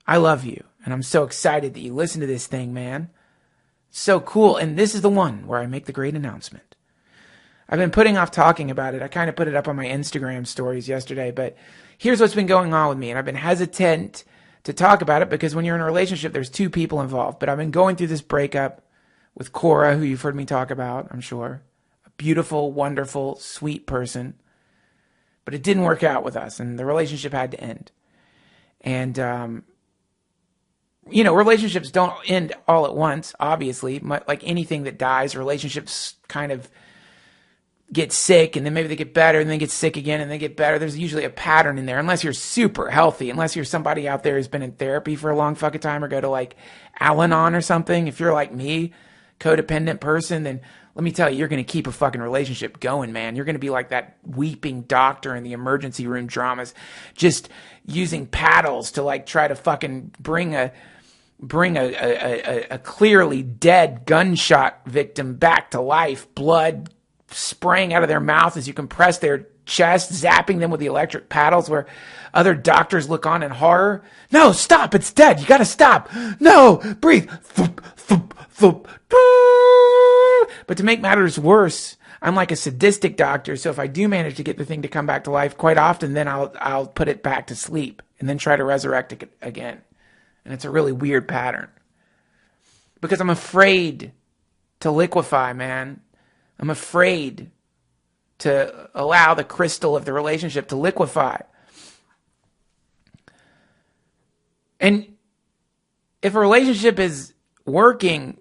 I love you. And I'm so excited that you listen to this thing, man. So cool. And this is the one where I make the great announcement. I've been putting off talking about it. I kind of put it up on my Instagram stories yesterday, but here's what's been going on with me. And I've been hesitant to talk about it because when you're in a relationship, there's two people involved. But I've been going through this breakup with Korah, who you've heard me talk about, I'm sure. A beautiful, wonderful, sweet person. But it didn't work out with us, and the relationship had to end. And, relationships don't end all at once, obviously. Like anything that dies, relationships kind of get sick, and then maybe they get better, and then get sick again, and then get better. There's usually a pattern in there, unless you're super healthy, unless you're somebody out there who's been in therapy for a long fucking time, or go to like Al-Anon or something. If you're like me, codependent person, then let me tell you, you're going to keep a fucking relationship going, man. You're going to be like that weeping doctor in the emergency room dramas, just using paddles to like try to fucking bring a clearly dead gunshot victim back to life, blood spraying out of their mouth as you compress their chest, zapping them with the electric paddles, where other doctors look on in horror. No, stop, it's dead, you gotta stop. No, breathe. Thump, thump, thump. But to make matters worse, I'm like a sadistic doctor, so if I do manage to get the thing to come back to life, quite often then I'll put it back to sleep and then try to resurrect it again. And it's a really weird pattern. Because I'm afraid to liquefy, man. I'm afraid to allow the crystal of the relationship to liquefy. And if a relationship is working,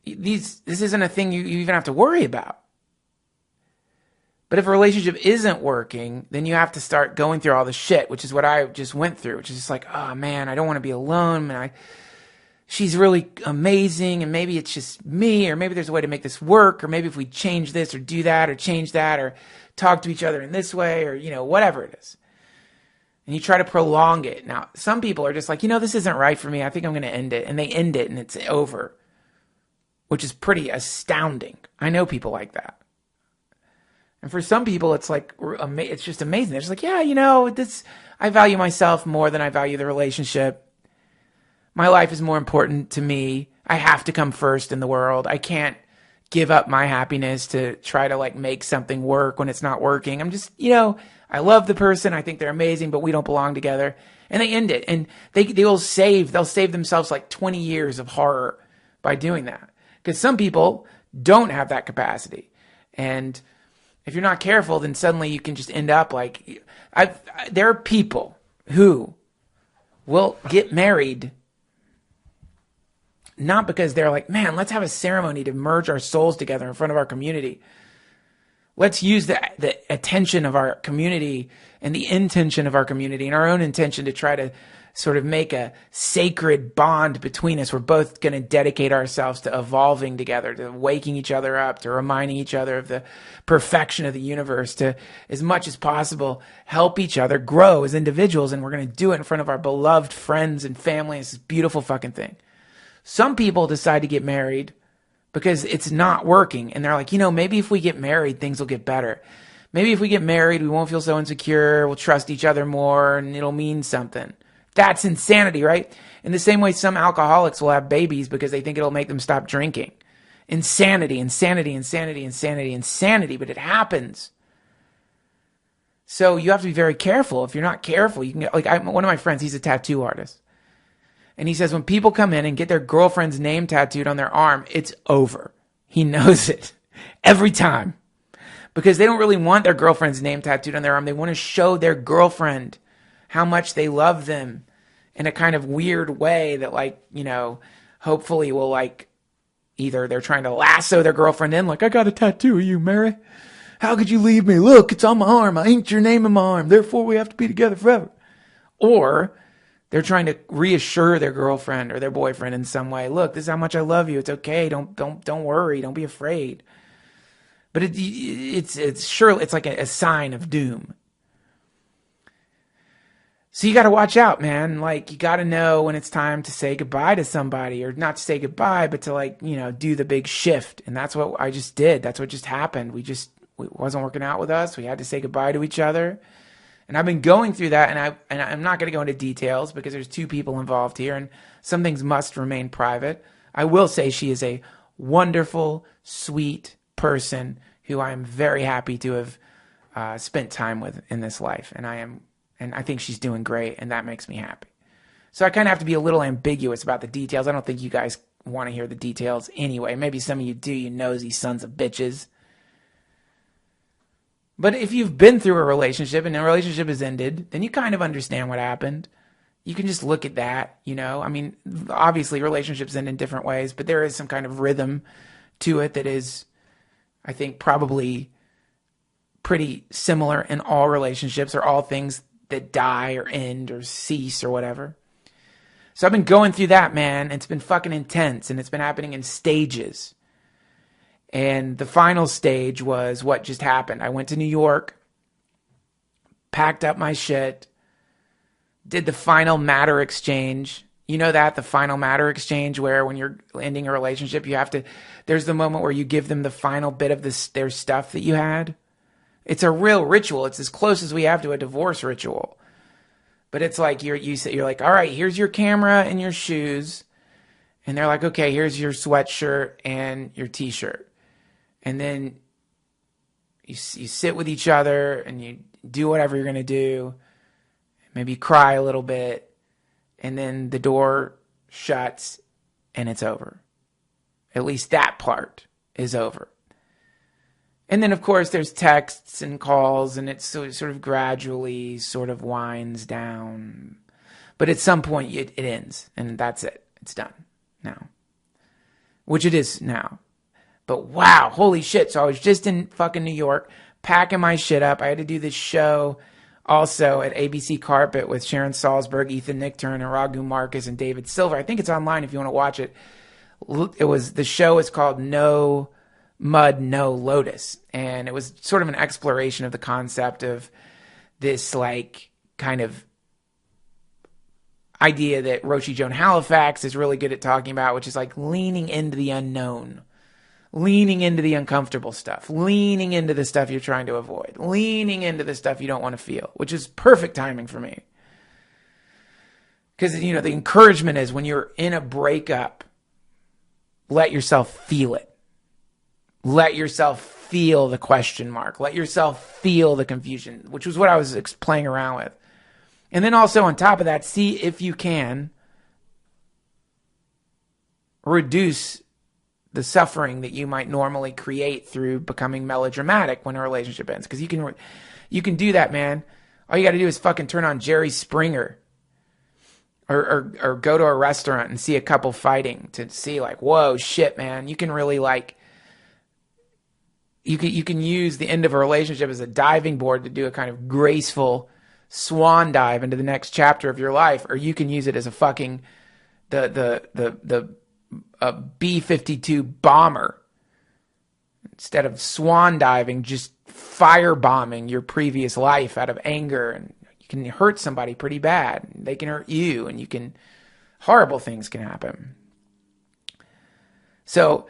this isn't a thing you even have to worry about. But if a relationship isn't working, then you have to start going through all the shit, which is what I just went through, which is just like, oh man, I don't want to be alone. And she's really amazing, and maybe it's just me, or maybe there's a way to make this work, or maybe if we change this or do that or change that or talk to each other in this way, or, whatever it is. And you try to prolong it. Now, some people are just like, this isn't right for me. I think I'm going to end it. And they end it and it's over, which is pretty astounding. I know people like that. And for some people, it's like, it's just amazing. They're just like, yeah, I value myself more than I value the relationship. My life is more important to me. I have to come first in the world. I can't give up my happiness to try to like make something work when it's not working. I'm just, I love the person. I think they're amazing, but we don't belong together. And they end it. And they'll save themselves like 20 years of horror by doing that. Because some people don't have that capacity. And if you're not careful, then suddenly you can just end up like, there are people who will get married not because they're like, man, let's have a ceremony to merge our souls together in front of our community. Let's use the attention of our community and the intention of our community and our own intention to try to sort of make a sacred bond between us. We're both going to dedicate ourselves to evolving together, to waking each other up, to reminding each other of the perfection of the universe, to, as much as possible, help each other grow as individuals. And we're going to do it in front of our beloved friends and family. It's this beautiful fucking thing. Some people decide to get married because it's not working. And they're like, maybe if we get married, things will get better. Maybe if we get married, we won't feel so insecure. We'll trust each other more and it'll mean something. That's insanity, right? In the same way, some alcoholics will have babies because they think it'll make them stop drinking. Insanity, insanity, insanity, insanity, insanity, but it happens. So you have to be very careful. If you're not careful, you can get, one of my friends, he's a tattoo artist. And he says when people come in and get their girlfriend's name tattooed on their arm, it's over. He knows it every time. Because they don't really want their girlfriend's name tattooed on their arm. They want to show their girlfriend how much they love them in a kind of weird way that hopefully will either they're trying to lasso their girlfriend in, like, I got a tattoo of you, Mary. How could you leave me? Look, it's on my arm. I inked your name in my arm. Therefore, we have to be together forever. Or they're trying to reassure their girlfriend or their boyfriend in some way. Look, this is how much I love you. It's okay. Don't worry. Don't be afraid. But it's surely, it's like a sign of doom. So you got to watch out, man. You got to know when it's time to say goodbye to somebody, or not to say goodbye, but to do the big shift. And that's what I just did. That's what just happened. It wasn't working out with us. We had to say goodbye to each other. And I've been going through that, and I'm not going to go into details because there's two people involved here, and some things must remain private. I will say she is a wonderful, sweet person who I am very happy to have spent time with in this life, and I think she's doing great, and that makes me happy. So I kind of have to be a little ambiguous about the details. I don't think you guys want to hear the details anyway. Maybe some of you do, you nosy sons of bitches. But if you've been through a relationship and the relationship has ended, then you kind of understand what happened. You can just look at that, you know. I mean, obviously relationships end in different ways, but there is some kind of rhythm to it that is, I think, probably pretty similar in all relationships or all things that die or end or cease or whatever. So I've been going through that, man. It's been fucking intense, and it's been happening in stages. And the final stage was what just happened. I went to New York, packed up my shit, did the final matter exchange. You know that, the final matter exchange, where when you're ending a relationship, you have to, there's the moment where you give them the final bit of their stuff that you had. It's a real ritual. It's as close as we have to a divorce ritual. But it's like you're like, all right, here's your camera and your shoes. And they're like, okay, here's your sweatshirt and your t-shirt. And then you sit with each other and you do whatever you're going to do. Maybe you cry a little bit. And then the door shuts and it's over. At least that part is over. And then, of course, there's texts and calls, and it sort of gradually sort of winds down. But at some point, it ends, and that's it. It's done now. Which it is now. But wow, holy shit. So I was just in fucking New York, packing my shit up. I had to do this show also at ABC Carpet with Sharon Salzberg, Ethan Nichtern, and Raghu Marcus, and David Silver. I think it's online if you want to watch it. The show is called No Mud, No Lotus. And it was sort of an exploration of the concept of this like kind of idea that Roshi Joan Halifax is really good at talking about, which is like leaning into the unknown, leaning into the uncomfortable stuff, leaning into the stuff you're trying to avoid, leaning into the stuff you don't want to feel, which is perfect timing for me. Because, you know, the encouragement is when you're in a breakup, let yourself feel it. Let yourself feel the question mark. Let yourself feel the confusion, which was what I was playing around with. And then also on top of that, see if you can reduce the suffering that you might normally create through becoming melodramatic when a relationship ends. Because you can do that, man. All you got to do is fucking turn on Jerry Springer. Or go to a restaurant and see a couple fighting to see like, whoa, shit, man. You can really like... You can use the end of a relationship as a diving board to do a kind of graceful swan dive into the next chapter of your life, or you can use it as a fucking the B-52 bomber. Instead of swan diving, just firebombing your previous life out of anger, and you can hurt somebody pretty bad. They can hurt you, and horrible things can happen. So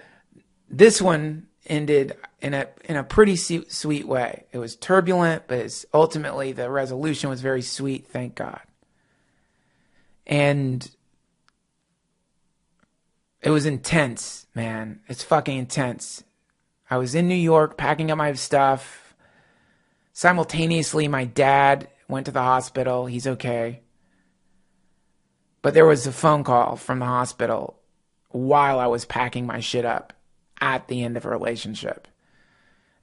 this one ended in a pretty sweet way. It was turbulent, but ultimately the resolution was very sweet, thank God. And it was intense, man. It's fucking intense. I was in New York packing up my stuff. Simultaneously, my dad went to the hospital. He's okay. But there was a phone call from the hospital while I was packing my shit up at the end of a relationship.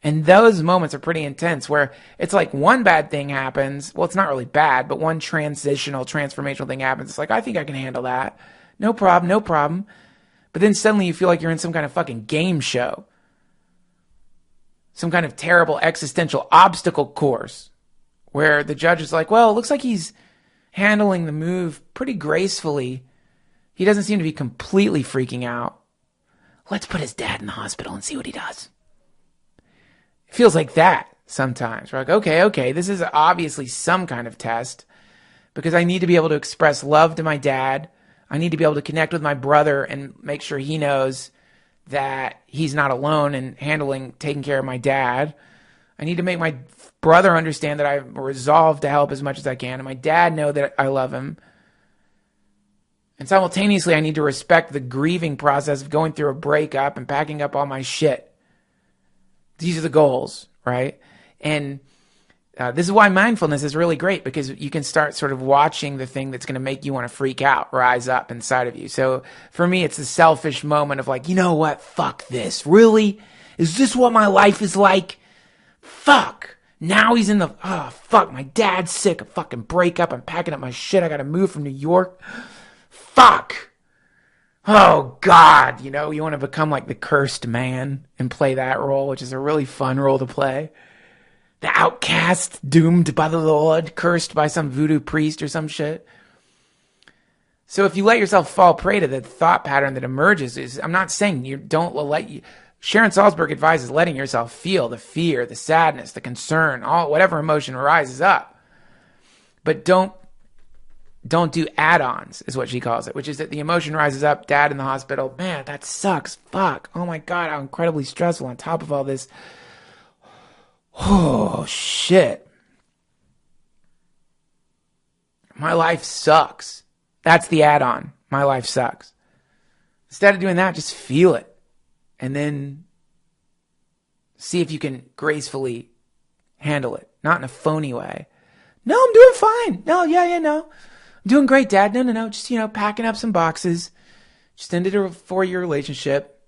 And those moments are pretty intense where it's like one bad thing happens. Well, it's not really bad, but one transformational thing happens. It's like, I think I can handle that. No problem. But then suddenly you feel like you're in some kind of fucking game show. Some kind of terrible existential obstacle course where the judge is like, well, it looks like he's handling the move pretty gracefully. He doesn't seem to be completely freaking out. Let's put his dad in the hospital and see what he does. It feels like that sometimes. We're like, okay, this is obviously some kind of test because I need to be able to express love to my dad. I need to be able to connect with my brother and make sure he knows that he's not alone in taking care of my dad. I need to make my brother understand that I'm resolved to help as much as I can, and my dad know that I love him. And simultaneously, I need to respect the grieving process of going through a breakup and packing up all my shit. These are the goals, right? And this is why mindfulness is really great, because you can start sort of watching the thing that's going to make you want to freak out, rise up inside of you. So for me, it's a selfish moment of like, you know what? Fuck this. Really? Is this what my life is like? Fuck. Now he's in the, oh, fuck. My dad's sick. A fucking breakup. I'm packing up my shit. I got to move from New York. Fuck. Oh, God. You know, you want to become like the cursed man and play that role, which is a really fun role to play. The outcast, doomed by the Lord, cursed by some voodoo priest or some shit. So if you let yourself fall prey to the thought pattern that emerges, I'm not saying you don't let you. Sharon Salzberg advises letting yourself feel the fear, the sadness, the concern, whatever emotion rises up. But don't do add-ons, is what she calls it, which is that the emotion rises up, dad in the hospital, man, that sucks, fuck, oh my God, how incredibly stressful on top of all this. Oh, shit. My life sucks. That's the add-on. My life sucks. Instead of doing that, just feel it. And then see if you can gracefully handle it. Not in a phony way. No, I'm doing fine. No, no. I'm doing great, Dad. No. Just, packing up some boxes. Just ended a 4-year relationship.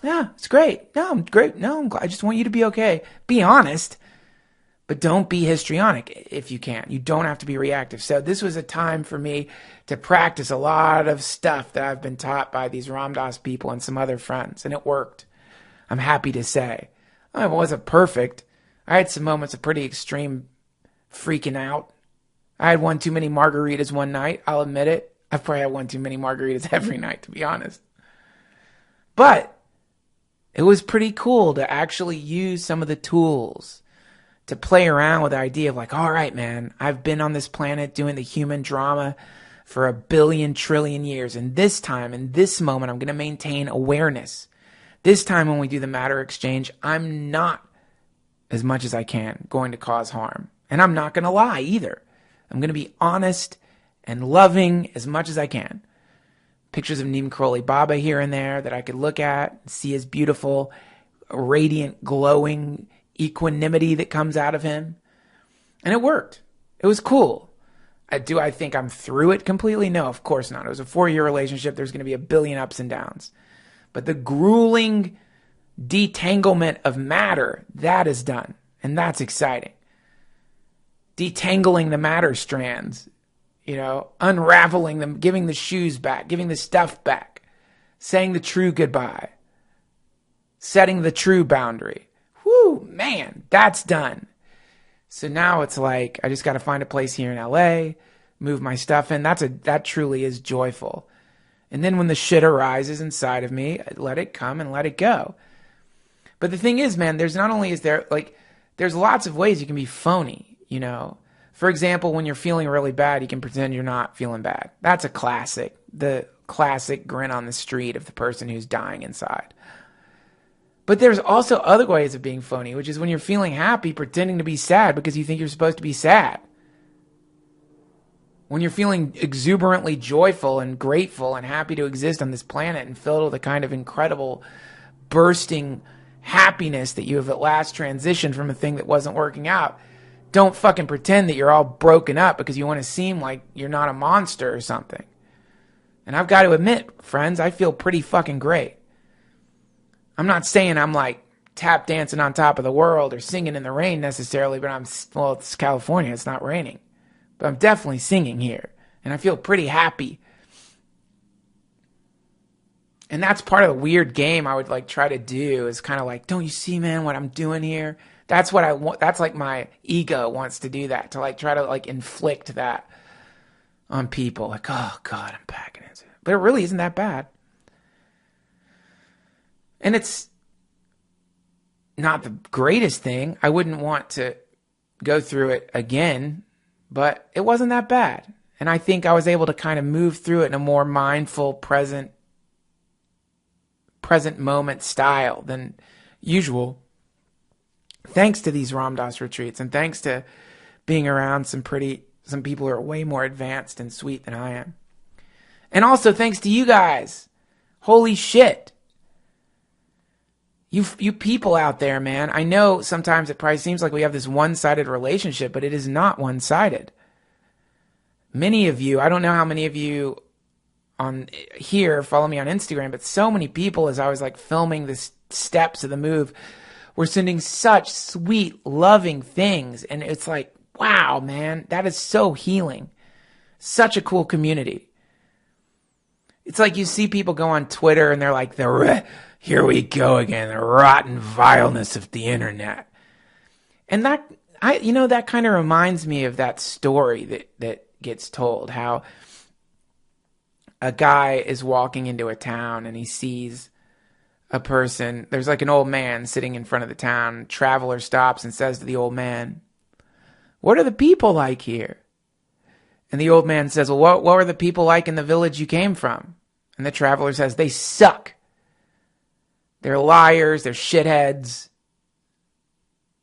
Yeah, it's great. No, I'm great. No, I'm glad. I just want you to be okay. Be honest. But don't be histrionic if you can. You don't have to be reactive. So this was a time for me to practice a lot of stuff that I've been taught by these Ram Dass people and some other friends. And it worked. I'm happy to say. It wasn't perfect. I had some moments of pretty extreme freaking out. I had one too many margaritas one night. I'll admit it. I've probably had one too many margaritas every night, to be honest. But it was pretty cool to actually use some of the tools to play around with the idea of like, all right, man, I've been on this planet doing the human drama for 1 billion trillion years. And this time, in this moment, I'm going to maintain awareness. This time when we do the matter exchange, I'm not, as much as I can, going to cause harm. And I'm not going to lie either. I'm going to be honest and loving as much as I can. Pictures of Neem Karoli Baba here and there that I could look at, see his beautiful, radiant, glowing equanimity that comes out of him. And it worked. It was cool. Do I think I'm through it completely? No, of course not. It was a 4-year relationship. There's going to be 1 billion ups and downs. But the grueling detanglement of matter, that is done. And that's exciting. Detangling the matter strands, unraveling them, giving the shoes back, giving the stuff back, saying the true goodbye, setting the true boundary. Whoo, man, that's done. So now it's like, I just got to find a place here in LA, move my stuff in. That truly is joyful. And then when the shit arises inside of me, let it come and let it go. But the thing is, man, there's lots of ways you can be phony, For example, when you're feeling really bad, you can pretend you're not feeling bad. That's a classic. The classic grin on the street of the person who's dying inside. But there's also other ways of being phony, which is when you're feeling happy, pretending to be sad because you think you're supposed to be sad. When you're feeling exuberantly joyful and grateful and happy to exist on this planet and filled with a kind of incredible bursting happiness that you have at last transitioned from a thing that wasn't working out, don't fucking pretend that you're all broken up because you want to seem like you're not a monster or something. And I've got to admit, friends, I feel pretty fucking great. I'm not saying I'm like tap dancing on top of the world or singing in the rain necessarily, but it's California, it's not raining. But I'm definitely singing here. And I feel pretty happy. And that's part of the weird game I would like try to do is kind of like, don't you see, man, what I'm doing here? That's what I want. That's like my ego wants to do that, to like try to like inflict that on people. Like, oh God, I'm packing it. But it really isn't that bad. And it's not the greatest thing. I wouldn't want to go through it again, but it wasn't that bad. And I think I was able to kind of move through it in a more mindful, present moment style than usual. thanks to these Ram Dass retreats and thanks to being around some people who are way more advanced and sweet than I am. And also thanks to you guys. Holy shit. You people out there, man. I know sometimes it probably seems like we have this one-sided relationship, but it is not one-sided. Many of you, I don't know how many of you on here follow me on Instagram, but so many people, as I was like filming the steps of the move, were sending such sweet, loving things. And it's like, wow, man, that is so healing. Such a cool community. It's like you see people go on Twitter and they're like, here we go again, the rotten vileness of the internet. And that kind of reminds me of that story that gets told, how a guy is walking into a town and he sees a person. There's like an old man sitting in front of the town. Traveler stops and says to the old man, "What are the people like here?" And the old man says, "Well, what were the people like in the village you came from?" And the traveler says, "They suck. They're liars, they're shitheads,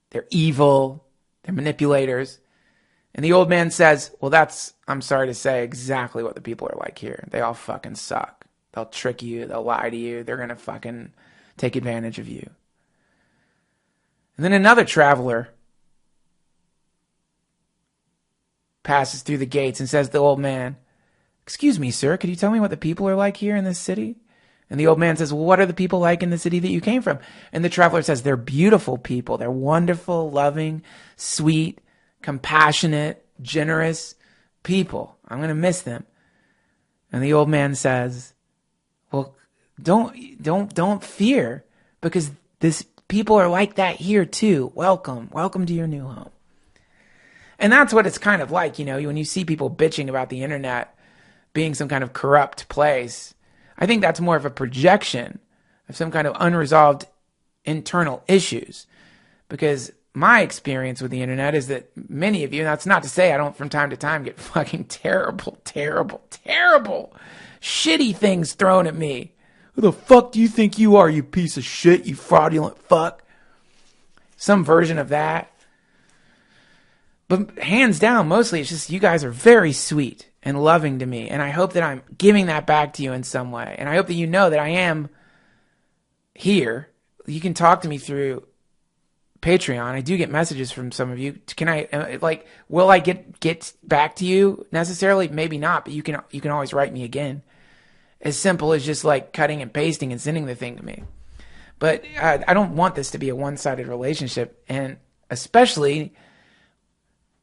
they're evil, they're manipulators." And the old man says, "Well, that's, I'm sorry to say, exactly what the people are like here. They all fucking suck. They'll trick you, they'll lie to you, they're gonna fucking take advantage of you." And then another traveler passes through the gates and says to the old man, "Excuse me, sir, could you tell me what the people are like here in this city?" And the old man says, "Well, what are the people like in the city that you came from?" And the traveler says, "They're beautiful people. They're wonderful, loving, sweet, compassionate, generous people. I'm going to miss them." And the old man says, "Well, don't fear, because people are like that here too. Welcome to your new home." And that's what it's kind of like, when you see people bitching about the internet being some kind of corrupt place. I think that's more of a projection of some kind of unresolved internal issues. Because my experience with the internet is that many of you, and that's not to say I don't from time to time get fucking terrible, shitty things thrown at me. "Who the fuck do you think you are, you piece of shit, you fraudulent fuck?" Some version of that. But hands down, mostly it's just you guys are very sweet and loving to me. And I hope that I'm giving that back to you in some way. And I hope that you know that I am here. You can talk to me through Patreon. I do get messages from some of you. Can I, will I get back to you necessarily? Maybe not, but you can always write me again. As simple as just like cutting and pasting and sending the thing to me. But I don't want this to be a one-sided relationship. And especially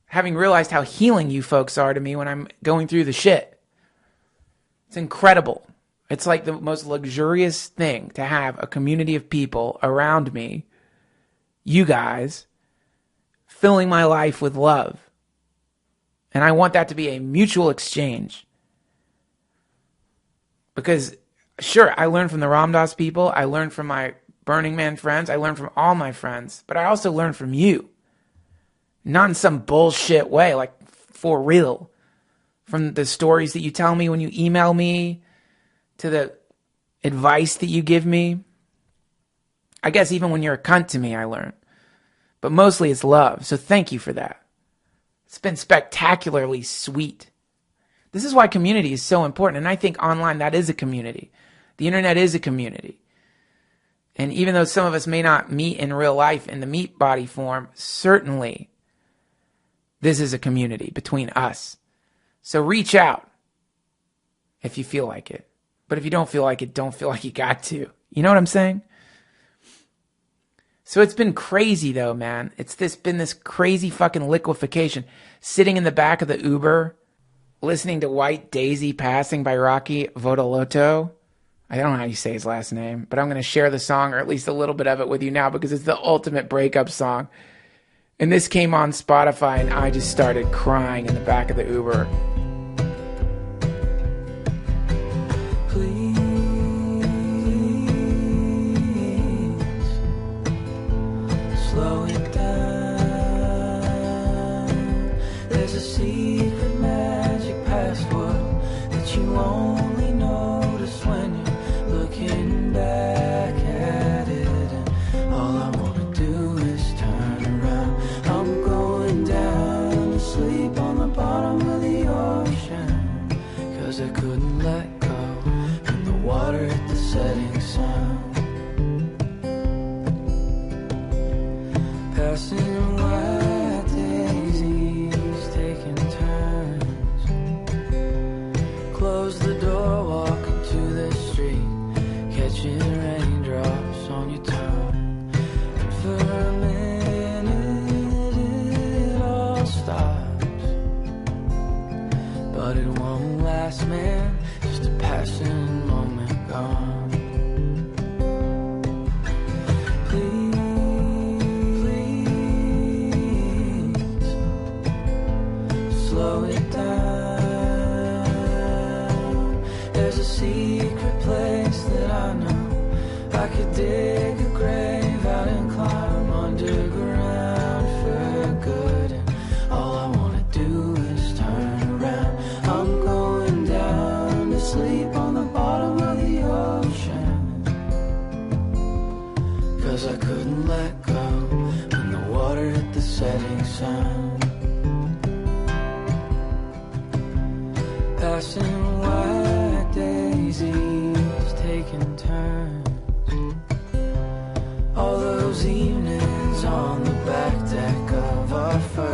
having realized how healing you folks are to me when I'm going through the shit. It's incredible. It's like the most luxurious thing to have a community of people around me, you guys, filling my life with love. And I want that to be a mutual exchange. Because, sure, I learn from the Ram Dass people, I learn from my Burning Man friends, I learn from all my friends, but I also learn from you. Not in some bullshit way, like for real. From the stories that you tell me when you email me, to the advice that you give me. I guess even when you're a cunt to me, I learn. But mostly it's love, so thank you for that. It's been spectacularly sweet. This is why community is so important, and I think online that is a community. The internet is a community. And even though some of us may not meet in real life in the meat body form, certainly this is a community between us. So reach out if you feel like it. But if you don't feel like it, don't feel like you got to. You know what I'm saying? So it's been crazy though, man. It's been this crazy fucking liquefaction. Sitting in the back of the Uber, listening to White Daisy Passing by Rocky Vodolotto. I don't know how you say his last name, but I'm going to share the song, or at least a little bit of it with you now, because it's the ultimate breakup song. And this came on Spotify, and I just started crying in the back of the Uber. Please, slow it down. There's a secret magic password that you only notice when you're looking back at it. And all I want to do is turn let go when the water hit the setting sun. Passing wet daisies, taking turns. Close the door, walk into the street, catching raindrops on your tongue. And for a minute it all stops, but it won't last, man. Just a passing moment gone. Slow it down. There's a secret place that I know. I could dig a grave out and climb underground for good. And all I wanna do is turn around. I'm going down to sleep on the bottom of the ocean, 'cause I couldn't let go when the water hit the setting sun. Passing white daisies, taking turns. All those evenings on the back deck of our first